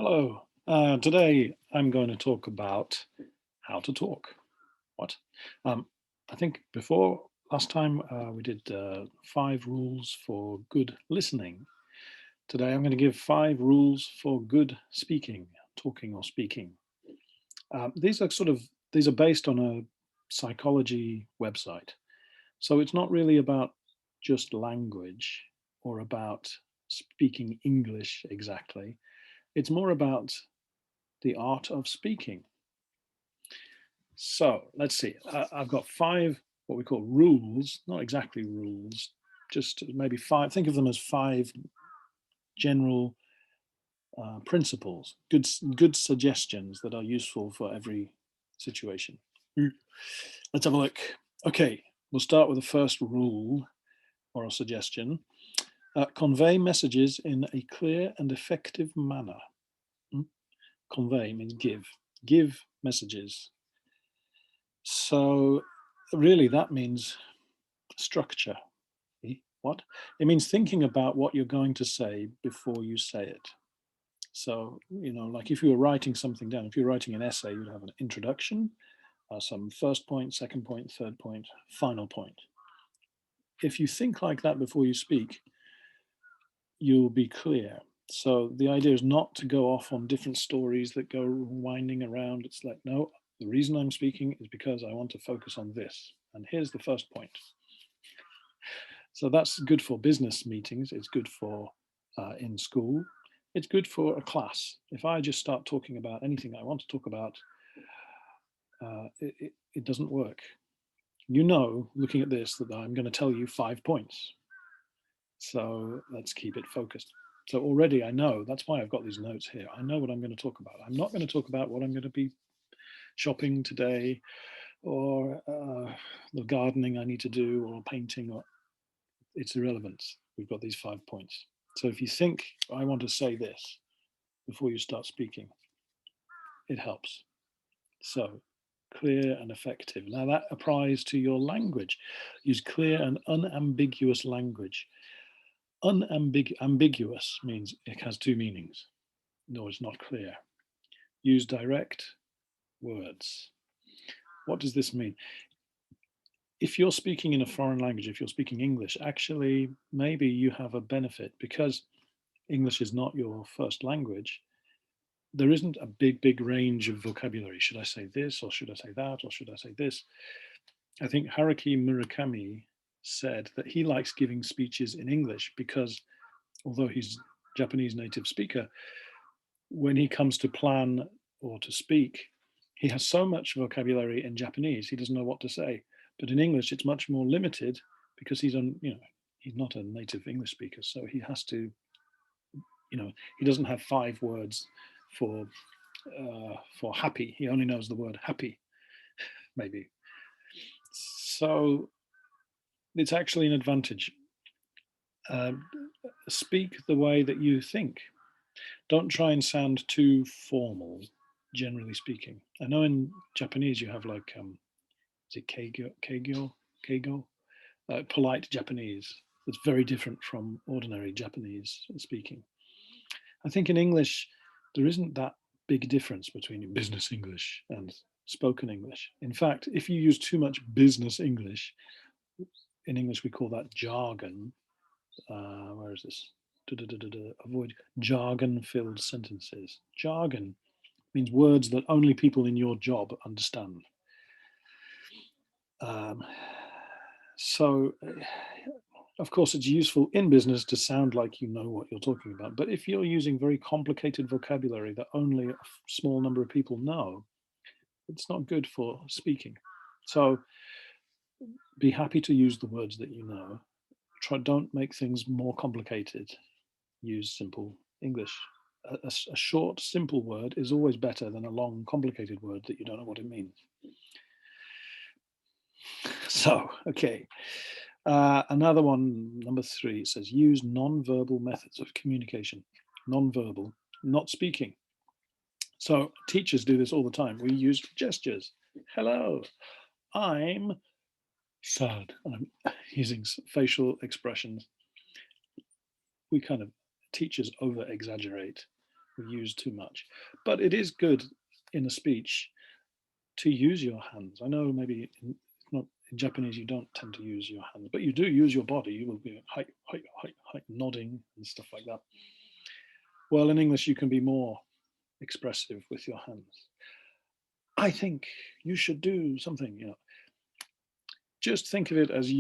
Hello. Today I'm going to talk about how to talk. What? Um, I think before last time we did 5 rules for good listening. Today I'm going to give 5 rules for good speaking, talking or speaking. These are based on a psychology website, so it's not really about just language or about speaking English exactly. It's more about the art of speaking. So let's see. I've got 5 what we call rules, not exactly rules, just maybe 5. Think of them as 5 general principles, good suggestions that are useful for every situation. Let's have a look. Okay, we'll start with the first rule or a suggestion. Convey messages in a clear and effective manner. Convey means give. Give messages. So really that means structure. What? It means thinking about what you're going to say before you say it. So, like if you were writing something down, if you're writing an essay, you'd have an introduction, some first point, second point, third point, final point. If you think like that before you speak, you'll be clear. So the idea is not to go off on different stories that go winding around. It's like, no, the reason I'm speaking is because I want to focus on this. And here's the first point. So that's good for business meetings. It's good for in school. It's good for a class. If I just start talking about anything I want to talk about, it doesn't work. Looking at this, that I'm going to tell you 5 points. So let's keep it focused. So already I know, that's why I've got these notes here. I know what I'm going to talk about. I'm not going to talk about what I'm going to be shopping today, or the gardening I need to do, or painting, or it's irrelevant. We've got these 5 points. So if you think, I want to say this before you start speaking, it helps. So clear and effective. Now that applies to your language. Use clear and unambiguous language. Ambiguous means it has 2 meanings. No, it's not clear. Use direct words. What does this mean? If you're speaking in a foreign language, if you're speaking English, actually, maybe you have a benefit because English is not your first language. There isn't a big range of vocabulary. Should I say this, or should I say that, or should I say this? I think Haruki Murakami said that he likes giving speeches in English because although he's Japanese native speaker, when he comes to plan or to speak, he has so much vocabulary in Japanese, he doesn't know what to say. But in English, it's much more limited because he's not a native English speaker. So he has to, he doesn't have 5 words for happy. He only knows the word happy, maybe. So it's actually an advantage. Speak the way that you think. Don't try and sound too formal, generally speaking. I know in Japanese you have like, is it keigo? Polite Japanese. It's very different from ordinary Japanese speaking. I think in English, there isn't that big difference between business English and spoken English. In fact, if you use too much business English, in English we call that jargon. Where is this? Avoid jargon-filled sentences. Jargon means words that only people in your job understand. So, of course, it's useful in business to sound like you know what you're talking about. But if you're using very complicated vocabulary that only a small number of people know, it's not good for speaking. So be happy to use the words that you know. Don't make things more complicated. Use simple English. A short, simple word is always better than a long, complicated word that you don't know what it means. So, okay. Another one, number 3, says use non-verbal methods of communication. Non-verbal, not speaking. So teachers do this all the time. We use gestures. Hello, I'm sad. And I'm using facial expressions. Teachers over exaggerate we use too much. But it is good in a speech to use your hands. I know maybe not in Japanese you don't tend to use your hands, but you do use your body. You will be hi, hi, hi, hi, nodding and stuff like that. Well, in English you can be more expressive with your hands. I think you should do something, just think of it as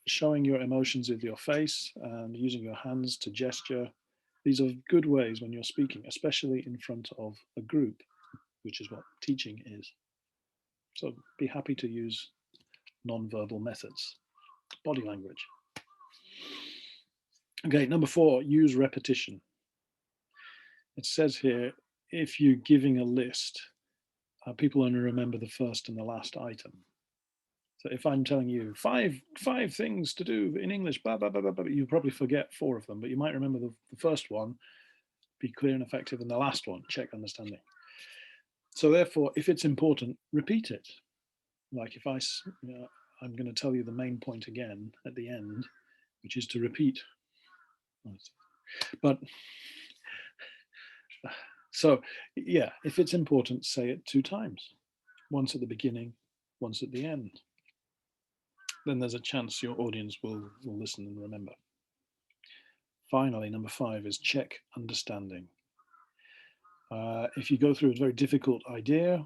showing your emotions with your face and using your hands to gesture. These are good ways when you're speaking, especially in front of a group, which is what teaching is. So be happy to use non-verbal methods, body language. Okay, number 4, use repetition. It says here, if you're giving a list, people only remember the first and the last item. So if I'm telling you five things to do in English, blah, blah, blah, blah, blah, you probably forget 4 of them, but you might remember the first one, be clear and effective, and the last one, check understanding. So therefore, if it's important, repeat it. Like if I'm going to tell you the main point again at the end, which is to repeat. But so yeah, if it's important, say it 2 times, once at the beginning, once at the end. Then there's a chance your audience will listen and remember. Finally, number 5 is check understanding. If you go through a very difficult idea,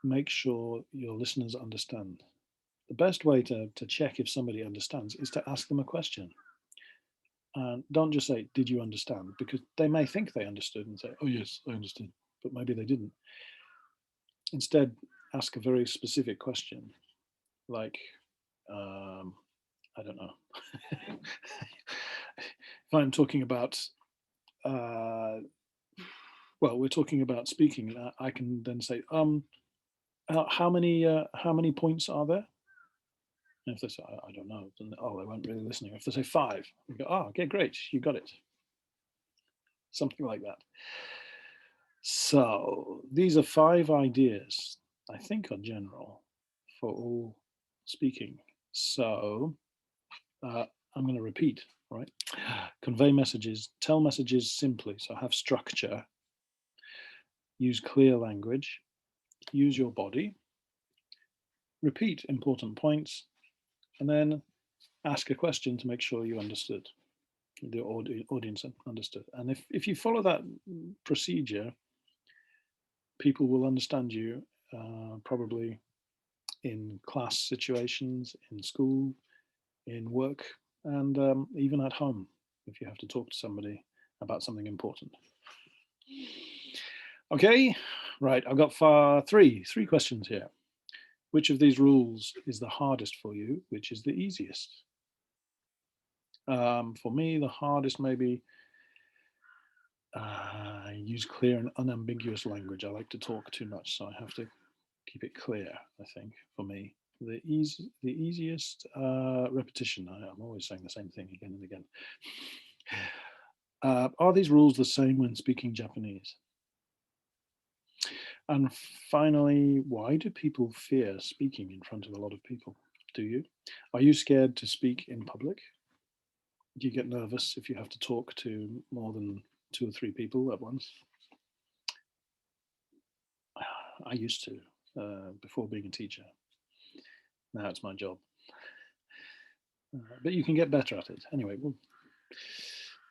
make sure your listeners understand. The best way to check if somebody understands is to ask them a question. And don't just say, did you understand? Because they may think they understood and say, oh yes, I understood, but maybe they didn't. Instead, ask a very specific question, like, I don't know. If I'm talking about, well, we're talking about speaking, I can then say, how many points are there? And if they say, I don't know, then they weren't really listening. If they say 5, we go, okay, great, you got it. Something like that. So these are 5 ideas, I think are general for all speaking. So I'm going to repeat, right? Convey messages, tell messages simply, so have structure, use clear language, use your body, repeat important points, and then ask a question to make sure you understood, the audience understood. And if you follow that procedure, people will understand you probably in class situations, in school, in work, and even at home if you have to talk to somebody about something important. Okay, right, I've got three questions here. Which of these rules is the hardest for you? Which is the easiest? For me, the hardest maybe use clear and unambiguous language. I like to talk too much, so I have to keep it clear, I think, for me. The easiest repetition. I'm always saying the same thing again and again. Are these rules the same when speaking Japanese? And finally, why do people fear speaking in front of a lot of people? Do you? Are you scared to speak in public? Do you get nervous if you have to talk to more than 2 or 3 people at once? I used to before being a teacher. Now it's my job. But you can get better at it. Anyway, we'll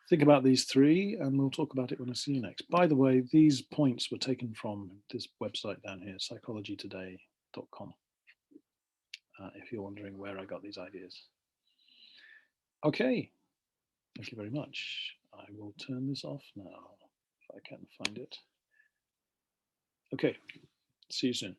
think about these 3 and we'll talk about it when I see you next. By the way, these points were taken from this website down here, psychologytoday.com, if you're wondering where I got these ideas. Okay, thank you very much. I will turn this off now if I can find it. Okay, see you soon.